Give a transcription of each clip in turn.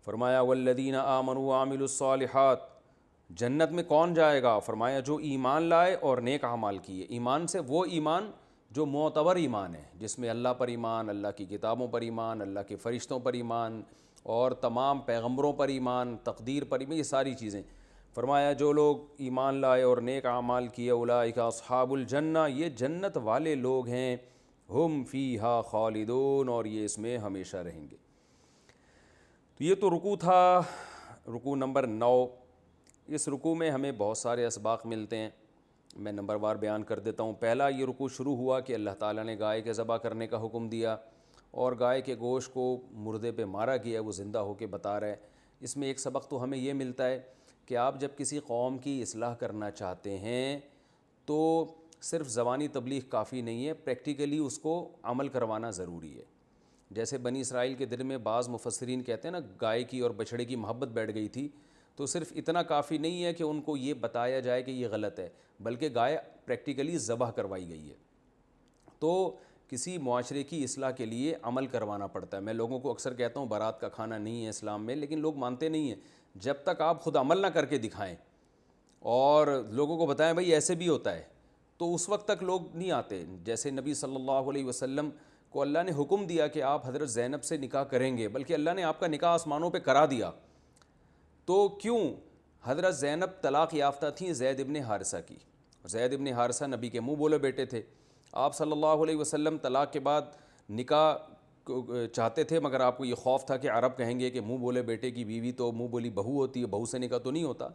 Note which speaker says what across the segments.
Speaker 1: فرمایا والذین آمنوا وعملوا الصالحات، جنت میں کون جائے گا؟ فرمایا جو ایمان لائے اور نیک اعمال کیے۔ ایمان سے وہ ایمان جو معتبر ایمان ہے، جس میں اللہ پر ایمان، اللہ کی کتابوں پر ایمان، اللہ کے فرشتوں پر ایمان اور تمام پیغمبروں پر ایمان، تقدیر پر ایمان، یہ ساری چیزیں۔ فرمایا جو لوگ ایمان لائے اور نیک اعمال کیے اولئک اصحاب الجنہ، یہ جنت والے لوگ ہیں، ہم فیہا خالدون، اور یہ اس میں ہمیشہ رہیں گے۔ تو یہ تو رکوع تھا، رکوع نمبر 9۔ اس رکوع میں ہمیں بہت سارے اسباق ملتے ہیں، میں نمبر وار بیان کر دیتا ہوں۔ پہلا یہ رکوع شروع ہوا کہ اللہ تعالیٰ نے گائے کے ذبح کرنے کا حکم دیا اور گائے کے گوشت کو مردے پہ مارا گیا، وہ زندہ ہو کے بتا رہا ہے۔ اس میں ایک سبق تو ہمیں یہ ملتا ہے کہ آپ جب کسی قوم کی اصلاح کرنا چاہتے ہیں تو صرف زبانی تبلیغ کافی نہیں ہے، پریکٹیکلی اس کو عمل کروانا ضروری ہے۔ جیسے بنی اسرائیل کے دل میں بعض مفسرین کہتے ہیں نا گائے کی اور بچھڑے کی محبت بیٹھ گئی تھی، تو صرف اتنا کافی نہیں ہے کہ ان کو یہ بتایا جائے کہ یہ غلط ہے، بلکہ گائے پریکٹیکلی ذبح کروائی گئی ہے۔ تو کسی معاشرے کی اصلاح کے لیے عمل کروانا پڑتا ہے۔ میں لوگوں کو اکثر کہتا ہوں بارات کا کھانا نہیں ہے اسلام میں، لیکن لوگ مانتے نہیں ہیں۔ جب تک آپ خود عمل نہ کر کے دکھائیں اور لوگوں کو بتائیں بھائی ایسے بھی ہوتا ہے، تو اس وقت تک لوگ نہیں آتے۔ جیسے نبی صلی اللہ علیہ وسلم کو اللہ نے حکم دیا کہ آپ حضرت زینب سے نکاح کریں گے، بلکہ اللہ نے آپ کا نکاح آسمانوں پہ کرا دیا۔ تو کیوں؟ حضرت زینب طلاق یافتہ تھیں زید ابن حارثہ کی، زید ابن حارثہ نبی کے منہ بولے بیٹے تھے۔ آپ صلی اللہ علیہ وسلم طلاق کے بعد نکاح چاہتے تھے، مگر آپ کو یہ خوف تھا کہ عرب کہیں گے کہ منہ بولے بیٹے کی بیوی تو منہ بولی بہو ہوتی ہے، بہو سے نکاح تو نہیں ہوتا۔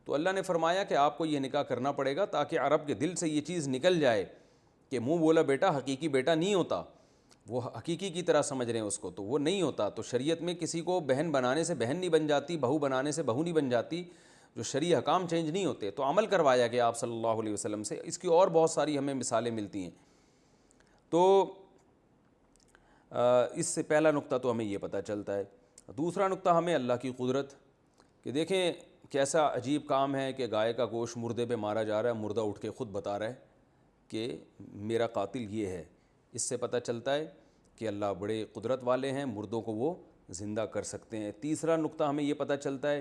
Speaker 1: تو اللہ نے فرمایا کہ آپ کو یہ نکاح کرنا پڑے گا تاکہ عرب کے دل سے یہ چیز نکل جائے کہ منہ بولا بیٹا حقیقی بیٹا نہیں ہوتا، وہ حقیقی کی طرح سمجھ رہے ہیں اس کو، تو وہ نہیں ہوتا۔ تو شریعت میں کسی کو بہن بنانے سے بہن نہیں بن جاتی، بہو بنانے سے بہو نہیں بن جاتی، جو شرعی حکام چینج نہیں ہوتے۔ تو عمل کروایا گیا آپ صلی اللہ علیہ وسلم سے۔ اس کی اور بہت ساری ہمیں مثالیں ملتی ہیں۔ تو اس سے پہلا نقطہ تو ہمیں یہ پتہ چلتا ہے۔ دوسرا نقطہ ہمیں اللہ کی قدرت، کہ دیکھیں کیسا عجیب کام ہے کہ گائے کا گوشت مردے پہ مارا جا رہا ہے، مردہ اٹھ کے خود بتا رہا ہے کہ میرا قاتل یہ ہے۔ اس سے پتہ چلتا ہے کہ اللہ بڑے قدرت والے ہیں، مردوں کو وہ زندہ کر سکتے ہیں۔ تیسرا نقطہ ہمیں یہ پتہ چلتا ہے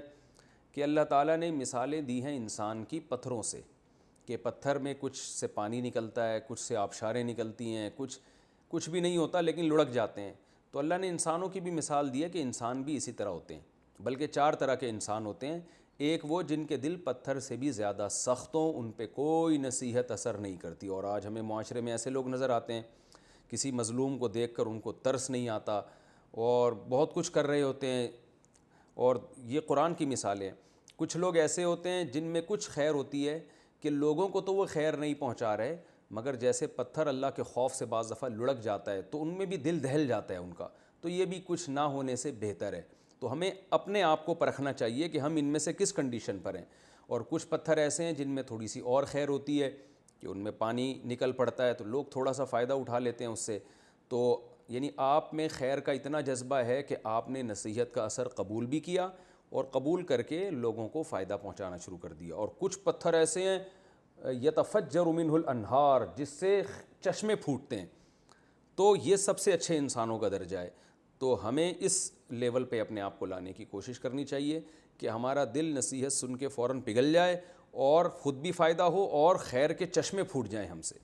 Speaker 1: کہ اللہ تعالیٰ نے مثالیں دی ہیں انسان کی پتھروں سے، کہ پتھر میں کچھ سے پانی نکلتا ہے، کچھ سے آبشاریں نکلتی ہیں، کچھ بھی نہیں ہوتا لیکن لڑک جاتے ہیں۔ تو اللہ نے انسانوں کی بھی مثال دی ہے کہ انسان بھی اسی طرح ہوتے ہیں، بلکہ 4 طرح کے انسان ہوتے ہیں۔ ایک وہ جن کے دل پتھر سے بھی زیادہ سخت ہوں، ان پہ کوئی نصیحت اثر نہیں کرتی، اور آج ہمیں معاشرے میں ایسے لوگ نظر آتے ہیں، کسی مظلوم کو دیکھ کر ان کو ترس نہیں آتا اور بہت کچھ کر رہے ہوتے ہیں۔ اور یہ قرآن کی مثالیں۔ کچھ لوگ ایسے ہوتے ہیں جن میں کچھ خیر ہوتی ہے کہ لوگوں کو تو وہ خیر نہیں پہنچا رہے، مگر جیسے پتھر اللہ کے خوف سے بعض دفعہ لڑک جاتا ہے تو ان میں بھی دل دہل جاتا ہے ان کا، تو یہ بھی کچھ نہ ہونے سے بہتر ہے۔ تو ہمیں اپنے آپ کو پرکھنا چاہیے کہ ہم ان میں سے کس کنڈیشن پر ہیں۔ اور کچھ پتھر ایسے ہیں جن میں تھوڑی سی اور خیر ہوتی ہے کہ ان میں پانی نکل پڑتا ہے تو لوگ تھوڑا سا فائدہ اٹھا لیتے ہیں اس سے۔ تو یعنی آپ میں خیر کا اتنا جذبہ ہے کہ آپ نے نصیحت کا اثر قبول بھی کیا اور قبول کر کے لوگوں کو فائدہ پہنچانا شروع کر دیا۔ اور کچھ پتھر ایسے ہیں یتفجر منہ الانہار، جس سے چشمے پھوٹتے ہیں، تو یہ سب سے اچھے انسانوں کا درجہ ہے۔ تو ہمیں اس لیول پہ اپنے آپ کو لانے کی کوشش کرنی چاہیے کہ ہمارا دل نصیحت سن کے فوراً پگھل جائے اور خود بھی فائدہ ہو اور خیر کے چشمے پھوٹ جائیں ہم سے۔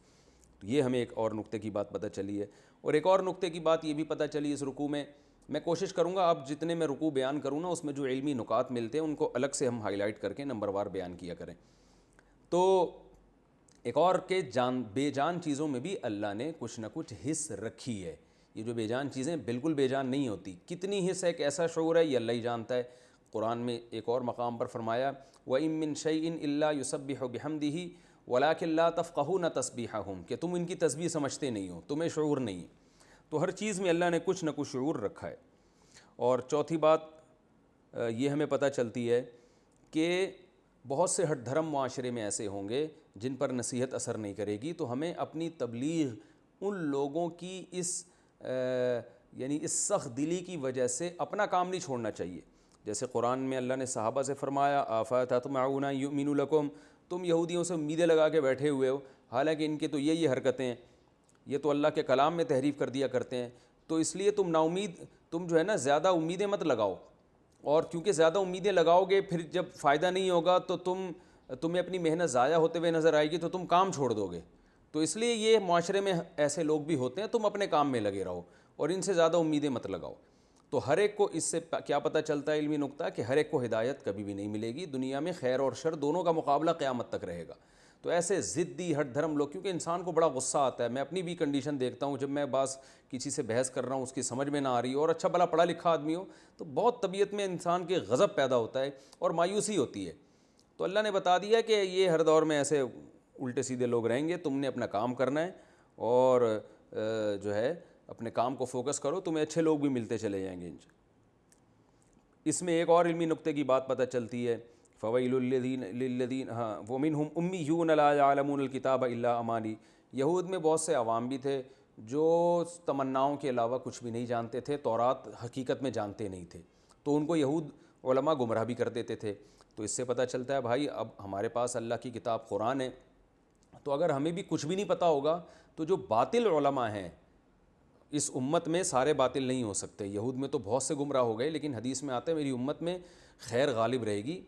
Speaker 1: تو یہ ہمیں ایک اور نقطے کی بات پتہ چلی ہے۔ اور ایک اور نقطے کی بات یہ بھی پتہ چلی اس رکوع میں، میں کوشش کروں گا اب جتنے میں رکوع بیان کروں نا اس میں جو علمی نکات ملتے ہیں ان کو الگ سے ہم ہائی لائٹ کر کے نمبر وار بیان کیا کریں۔ تو ایک اور کہ بے جان چیزوں میں بھی اللہ نے کچھ نہ کچھ حص رکھی ہے۔ یہ جو بے جان چیزیں بالکل بے جان نہیں ہوتی، کتنی حص ہے، ایک ایسا شعور ہے، یہ اللہ ہی جانتا ہے۔ قرآن میں ایک اور مقام پر فرمایا وَإِن مِّن شَيْءٍ إِلَّا يُسَبِّحُ بِحَمْدِهِ وَلَٰكِن لَّا تَفْقَهُونَ تَسْبِيحَهُمْ، کہ تم ان کی تسبیح سمجھتے نہیں ہو، تمہیں شعور نہیں ہے۔ تو ہر چیز میں اللہ نے کچھ نہ کچھ شعور رکھا ہے۔ اور چوتھی بات یہ ہمیں پتہ چلتی ہے کہ بہت سے ہٹ دھرم معاشرے میں ایسے ہوں گے جن پر نصیحت اثر نہیں کرے گی، تو ہمیں اپنی تبلیغ ان لوگوں کی اس سخت دلی کی وجہ سے اپنا کام نہیں چھوڑنا چاہیے۔ جیسے قرآن میں اللہ نے صحابہ سے فرمایا آفَتَطْمَعُونَ أَن يُؤْمِنُوا لَكُمْ، تم یہودیوں سے امیدیں لگا کے بیٹھے ہوئے ہو، حالانکہ ان کے تو یہ حرکتیں ہیں، یہ تو اللہ کے کلام میں تحریف کر دیا کرتے ہیں، تو اس لیے تم نا امید، تم جو ہے نا زیادہ امیدیں مت لگاؤ اور کیونکہ زیادہ امیدیں لگاؤ گے پھر جب فائدہ نہیں ہوگا تو تمہیں اپنی محنت ضائع ہوتے ہوئے نظر آئے گی تو تم کام چھوڑ دو گے. تو اس لیے یہ معاشرے میں ایسے لوگ بھی ہوتے ہیں, تم اپنے کام میں لگے رہو اور ان سے زیادہ امیدیں مت لگاؤ. تو ہر ایک کو اس سے کیا پتہ چلتا ہے علمی نقطہ, کہ ہر ایک کو ہدایت کبھی بھی نہیں ملے گی. دنیا میں خیر اور شر دونوں کا مقابلہ قیامت تک رہے گا. تو ایسے ضدی ہٹ دھرم لوگ, کیونکہ انسان کو بڑا غصہ آتا ہے, میں اپنی بھی کنڈیشن دیکھتا ہوں, جب میں بعض کسی سے بحث کر رہا ہوں اس کی سمجھ میں نہ آ رہی ہو اور اچھا بھلا پڑھا لکھا آدمی ہو, تو بہت طبیعت میں انسان کے غضب پیدا ہوتا ہے اور مایوسی ہوتی ہے. تو اللہ نے بتا دیا کہ یہ ہر دور میں ایسے الٹے سیدھے لوگ رہیں گے, تم نے اپنا کام کرنا ہے اور جو ہے اپنے کام کو فوکس کرو, تمہیں اچھے لوگ بھی ملتے چلے جائیں گے. اس میں ایک اور علمی نقطے کی بات پتہ چلتی ہے, فویل للذین ومنہم امیون لا یعلمون الکتاب الا امانی. یہود میں بہت سے عوام بھی تھے جو تمناؤں کے علاوہ کچھ بھی نہیں جانتے تھے, تورات حقیقت میں جانتے نہیں تھے, تو ان کو یہود علماء گمراہ بھی کر دیتے تھے. تو اس سے پتہ چلتا ہے بھائی اب ہمارے پاس اللہ کی کتاب قرآن ہے, تو اگر ہمیں بھی کچھ بھی نہیں پتہ ہوگا تو جو باطل علماء ہیں اس امت میں سارے باطل نہیں ہو سکتے. یہود میں تو بہت سے گمراہ ہو گئے, لیکن حدیث میں آتا ہے میری امت میں خیر غالب رہے گی,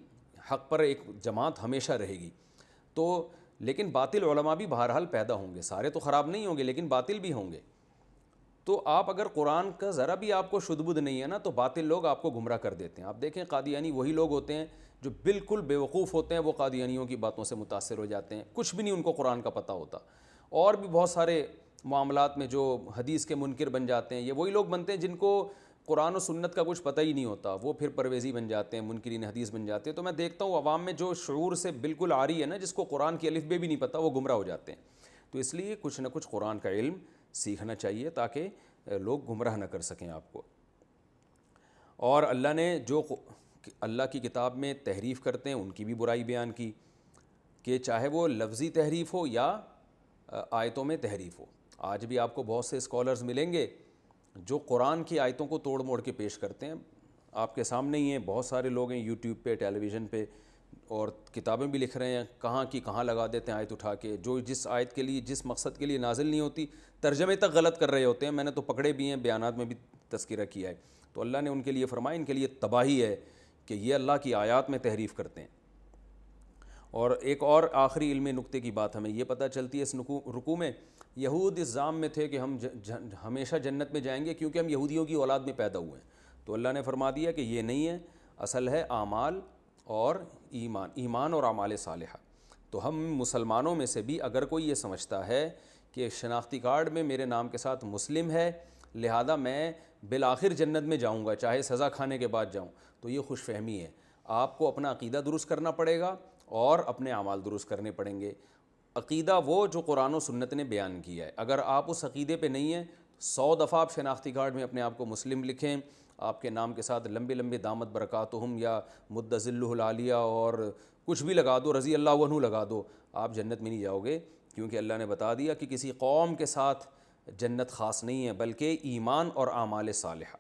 Speaker 1: حق پر ایک جماعت ہمیشہ رہے گی. تو لیکن باطل علماء بھی بہرحال پیدا ہوں گے, سارے تو خراب نہیں ہوں گے لیکن باطل بھی ہوں گے. تو آپ اگر قرآن کا ذرا بھی آپ کو شدھ بدھ نہیں ہے نا, تو باطل لوگ آپ کو گمراہ کر دیتے ہیں. آپ دیکھیں قادیانی وہی لوگ ہوتے ہیں جو بالکل بیوقوف ہوتے ہیں, وہ قادیانیوں کی باتوں سے متاثر ہو جاتے ہیں, کچھ بھی نہیں ان کو قرآن کا پتہ ہوتا. اور بھی بہت سارے معاملات میں جو حدیث کے منکر بن جاتے ہیں, یہ وہی لوگ بنتے ہیں جن کو قرآن و سنت کا کچھ پتہ ہی نہیں ہوتا, وہ پھر پرویزی بن جاتے ہیں, منکرین حدیث بن جاتے ہیں. تو میں دیکھتا ہوں عوام میں جو شعور سے بالکل عاری ہے نا, جس کو قرآن کی الف بے بھی نہیں پتہ, وہ گمراہ ہو جاتے ہیں. تو اس لیے کچھ نہ کچھ قرآن کا علم سیکھنا چاہیے تاکہ لوگ گمراہ نہ کر سکیں آپ کو. اور اللہ نے جو اللہ کی کتاب میں تحریف کرتے ہیں ان کی بھی برائی بیان کی, کہ چاہے وہ لفظی تحریف ہو یا آیتوں میں تحریف ہو. آج بھی آپ کو بہت سے اسکالرز ملیں گے جو قرآن کی آیتوں کو توڑ موڑ کے پیش کرتے ہیں. آپ کے سامنے ہی ہیں, بہت سارے لوگ ہیں یوٹیوب پہ, ٹیلی ویژن پہ, اور کتابیں بھی لکھ رہے ہیں, کہاں کی کہاں لگا دیتے ہیں آیت اٹھا کے, جو جس آیت کے لیے جس مقصد کے لیے نازل نہیں ہوتی ترجمے تک غلط کر رہے ہوتے ہیں. میں نے تو پکڑے بھی ہیں, بیانات میں بھی تذکرہ کیا ہے. تو اللہ نے ان کے لیے فرمایا ان کے لیے تباہی ہے کہ یہ اللہ کی آیات میں تحریف کرتے ہیں. اور ایک اور آخری علمی نقطے کی بات ہمیں یہ پتہ چلتی ہے اس رکوع میں, یہود اس ذام میں تھے کہ ہم ہمیشہ جنت میں جائیں گے کیونکہ ہم یہودیوں کی اولاد میں پیدا ہوئے ہیں. تو اللہ نے فرما دیا کہ یہ نہیں ہے, اصل ہے اعمال اور ایمان اور اعمال صالحہ. تو ہم مسلمانوں میں سے بھی اگر کوئی یہ سمجھتا ہے کہ شناختی کارڈ میں میرے نام کے ساتھ مسلم ہے لہذا میں بالآخر جنت میں جاؤں گا چاہے سزا کھانے کے بعد جاؤں, تو یہ خوش فہمی ہے. آپ کو اپنا عقیدہ درست کرنا پڑے گا اور اپنے اعمال درست کرنے پڑیں گے. عقیدہ وہ جو قرآن و سنت نے بیان کیا ہے, اگر آپ اس عقیدے پہ نہیں ہیں 100 دفعہ آپ شناختی کارڈ میں اپنے آپ کو مسلم لکھیں, آپ کے نام کے ساتھ لمبے لمبے دامت برکاتہم یا مد ظلہ العالیہ اور کچھ بھی لگا دو, رضی اللہ عنہ لگا دو, آپ جنت میں نہیں جاؤ گے. کیونکہ اللہ نے بتا دیا کہ کسی قوم کے ساتھ جنت خاص نہیں ہے بلکہ ایمان اور اعمال صالحہ.